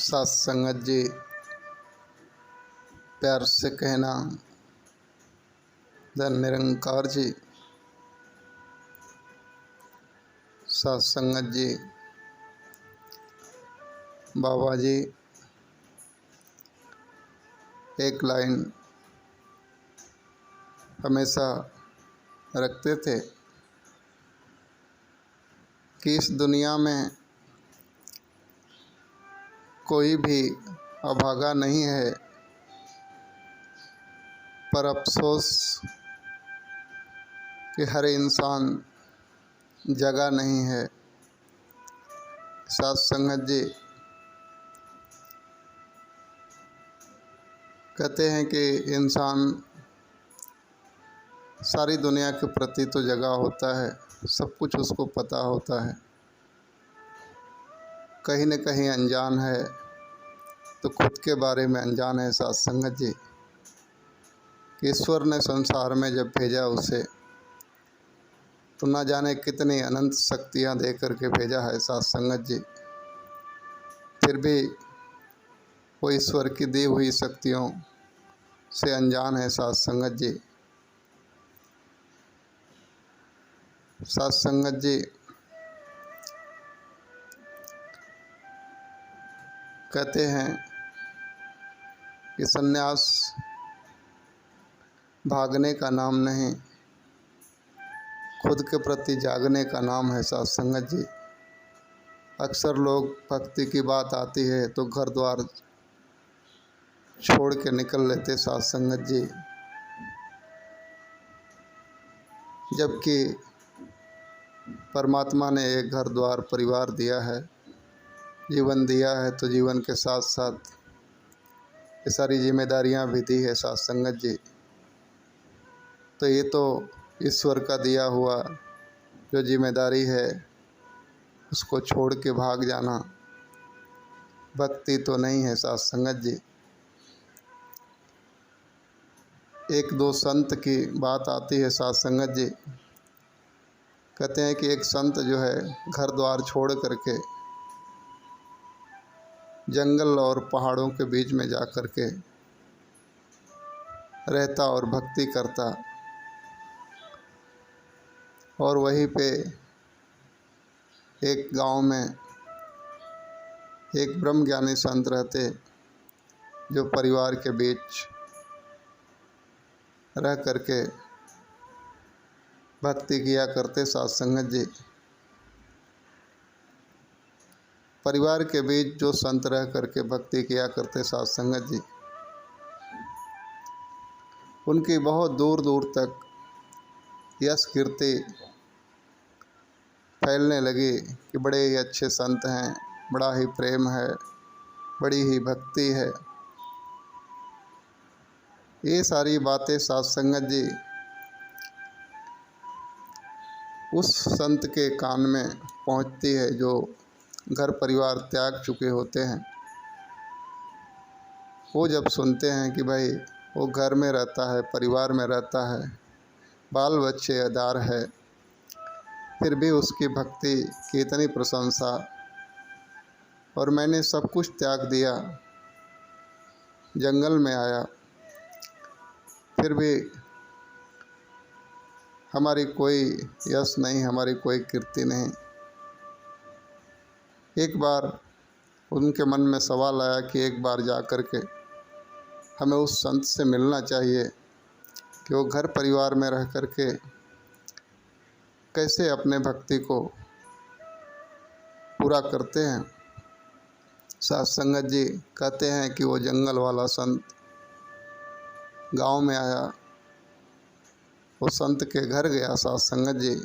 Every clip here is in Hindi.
साथ संगत जी, प्यार से कहना धन निरंकार जी। साथ संगत जी, बाबा जी एक लाइन हमेशा रखते थे कि इस दुनिया में कोई भी अभागा नहीं है, पर अफसोस कि हर इंसान जगह नहीं है। साथ संगत जी कहते हैं कि इंसान सारी दुनिया के प्रति तो जगह होता है, सब कुछ उसको पता होता है, कहीं न कहीं अनजान है तो खुद के बारे में अनजान है। साथ संगत जी, ईश्वर ने संसार में जब भेजा उसे तो ना जाने कितनी अनंत शक्तियाँ दे करके भेजा है। साथ संगत जी, फिर भी वो ईश्वर की दी हुई शक्तियों से अनजान है। साथ संगत जी, साथ संगत जी कहते हैं कि संन्यास भागने का नाम नहीं, खुद के प्रति जागने का नाम है। साथ संगत जी, अक्सर लोग भक्ति की बात आती है तो घर द्वार छोड़ के निकल लेते। साथ संगत जी, जबकि परमात्मा ने एक घर द्वार परिवार दिया है, जीवन दिया है, तो जीवन के साथ साथ ये सारी जिम्मेदारियां भी दी है। साथ संगत जी, तो ये तो ईश्वर का दिया हुआ जो जिम्मेदारी है उसको छोड़ के भाग जाना भक्ति तो नहीं है। साथ संगत जी, एक दो संत की बात आती है। साथ संगत जी कहते हैं कि एक संत जो है घर द्वार छोड़ करके जंगल और पहाड़ों के बीच में जा कर के रहता और भक्ति करता, और वहीं पे एक गांव में एक ब्रह्मज्ञानी संत रहते जो परिवार के बीच रह करके भक्ति किया करते। साथ संगत जी, परिवार के बीच जो संत रह करके भक्ति किया करते, साथ संगत जी, उनकी बहुत दूर दूर तक यश कीर्ति फैलने लगी कि बड़े ही अच्छे संत हैं, बड़ा ही प्रेम है, बड़ी ही भक्ति है। ये सारी बातें साथ संगत जी उस संत के कान में पहुंचती है जो घर परिवार त्याग चुके होते हैं। वो जब सुनते हैं कि भाई वो घर में रहता है, परिवार में रहता है, बाल बच्चे अदार है, फिर भी उसकी भक्ति की इतनी प्रशंसा, और मैंने सब कुछ त्याग दिया, जंगल में आया, फिर भी हमारी कोई यश नहीं, हमारी कोई कीर्ति नहीं। एक बार उनके मन में सवाल आया कि एक बार जा कर के हमें उस संत से मिलना चाहिए कि वो घर परिवार में रह कर के कैसे अपने भक्ति को पूरा करते हैं। साथ संगत जी कहते हैं कि वो जंगल वाला संत गांव में आया, वो संत के घर गया। साथ संगत जी,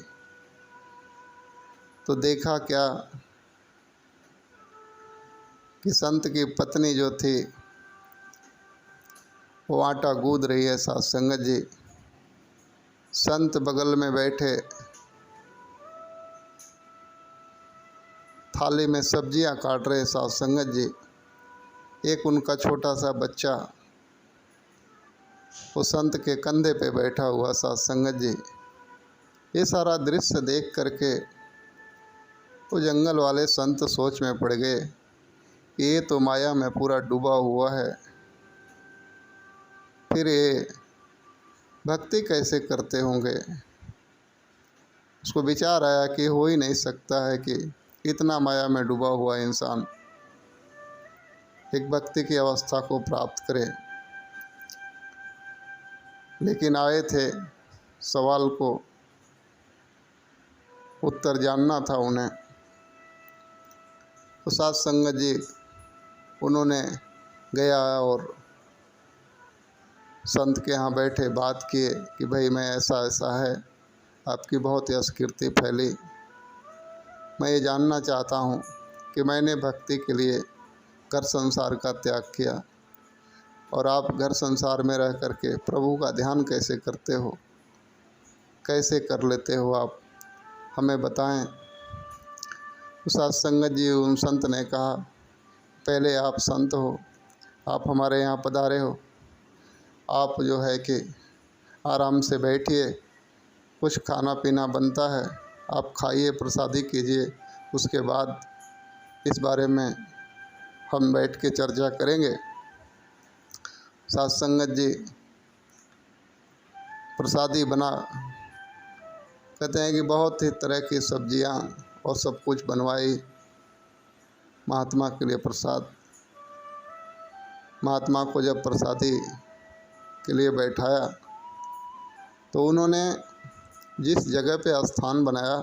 तो देखा क्या कि संत की पत्नी जो थी वो आटा गूंद रही है। साथ संगत जी, संत बगल में बैठे थाली में सब्जियां काट रहे। साथ संगत जी, एक उनका छोटा सा बच्चा वो संत के कंधे पे बैठा हुआ। साथ संगत जी, ये सारा दृश्य देख करके वो जंगल वाले संत सोच में पड़ गए ये तो माया में पूरा डूबा हुआ है, फिर ये भक्ति कैसे करते होंगे। उसको विचार आया कि हो ही नहीं सकता है कि इतना माया में डूबा हुआ इंसान एक भक्ति की अवस्था को प्राप्त करे। लेकिन आए थे, सवाल को उत्तर जानना था उन्हें। तो साध संगत जी उन्होंने गया और संत के यहाँ बैठे, बात किए कि भाई मैं ऐसा ऐसा है, आपकी बहुत यश कीर्ति फैली, मैं ये जानना चाहता हूँ कि मैंने भक्ति के लिए घर संसार का त्याग किया और आप घर संसार में रह कर के प्रभु का ध्यान कैसे करते हो, कैसे कर लेते हो, आप हमें बताएं। तो साध संगत जी उन संत ने कहा, पहले आप संत हो, आप हमारे यहाँ पधारे हो, आप जो है कि आराम से बैठिए, कुछ खाना पीना बनता है, आप खाइए, प्रसादी कीजिए, उसके बाद इस बारे में हम बैठ के चर्चा करेंगे। साध संगत जी प्रसादी बना, कहते हैं कि बहुत ही तरह की सब्जियां और सब कुछ बनवाई महात्मा के लिए प्रसाद। महात्मा को जब प्रसादी के लिए बैठाया तो उन्होंने जिस जगह पे स्थान बनाया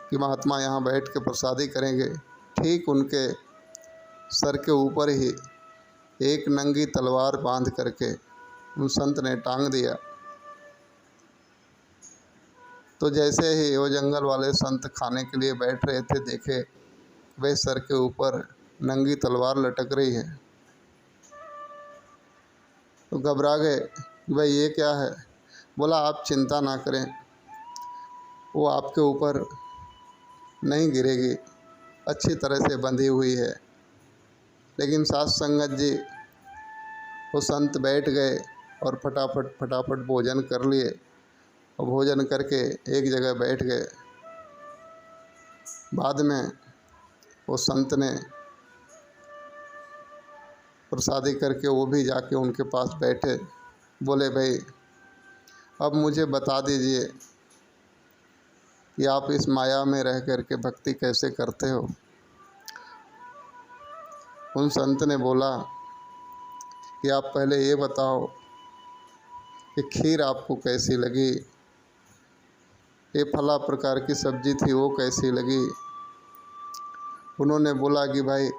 कि महात्मा यहाँ बैठ के प्रसादी करेंगे, ठीक उनके सर के ऊपर ही एक नंगी तलवार बांध करके उन संत ने टांग दिया। तो जैसे ही वो जंगल वाले संत खाने के लिए बैठ रहे थे, देखे वे सर के ऊपर नंगी तलवार लटक रही है, तो घबरा गए कि भाई ये क्या है। बोला आप चिंता ना करें, वो आपके ऊपर नहीं गिरेगी, अच्छी तरह से बंधी हुई है। लेकिन साध संगत जी वो संत बैठ गए और फटाफट भोजन कर लिए और भोजन करके एक जगह बैठ गए। बाद में वो संत ने प्रसादी करके वो भी जाके उनके पास बैठे। बोले भाई अब मुझे बता दीजिए कि आप इस माया में रह कर के भक्ति कैसे करते हो। उन संत ने बोला कि आप पहले ये बताओ कि खीर आपको कैसी लगी, ये फला प्रकार की सब्जी थी वो कैसी लगी। उन्होंने बोला कि भाई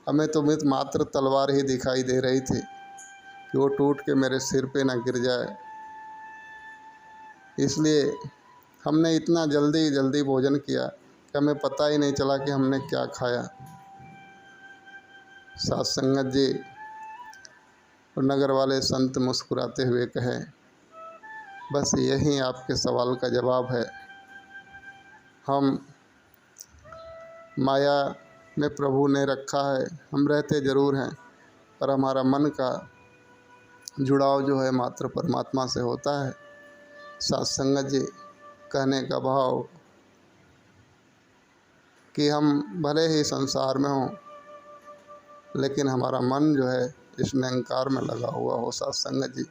हमें तो मात्र तलवार ही दिखाई दे रही थी कि वो टूट के मेरे सिर पे ना गिर जाए, इसलिए हमने इतना जल्दी भोजन किया कि हमें पता ही नहीं चला कि हमने क्या खाया। साध संगत जी और नगर वाले संत मुस्कुराते हुए कहे, बस यही आपके सवाल का जवाब है। हम माया में प्रभु ने रखा है, हम रहते ज़रूर हैं, पर हमारा मन का जुड़ाव जो है मात्र परमात्मा से होता है। साध संगत जी कहने का भाव कि हम भले ही संसार में हों, लेकिन हमारा मन जो है इस निरंकार में लगा हुआ हो साध संगत जी,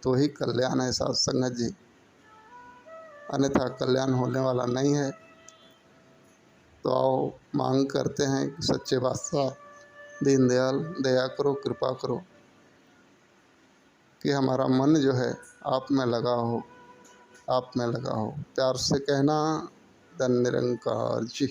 तो ही कल्याण है साध संगत जी, अन्यथा कल्याण होने वाला नहीं है। तो आओ मांग करते हैं कि सच्चे बादशाह दीनदयाल दया करो, कृपा करो कि हमारा मन जो है आप में लगा हो, आप में लगा हो। प्यार से कहना, धन निरंकार जी।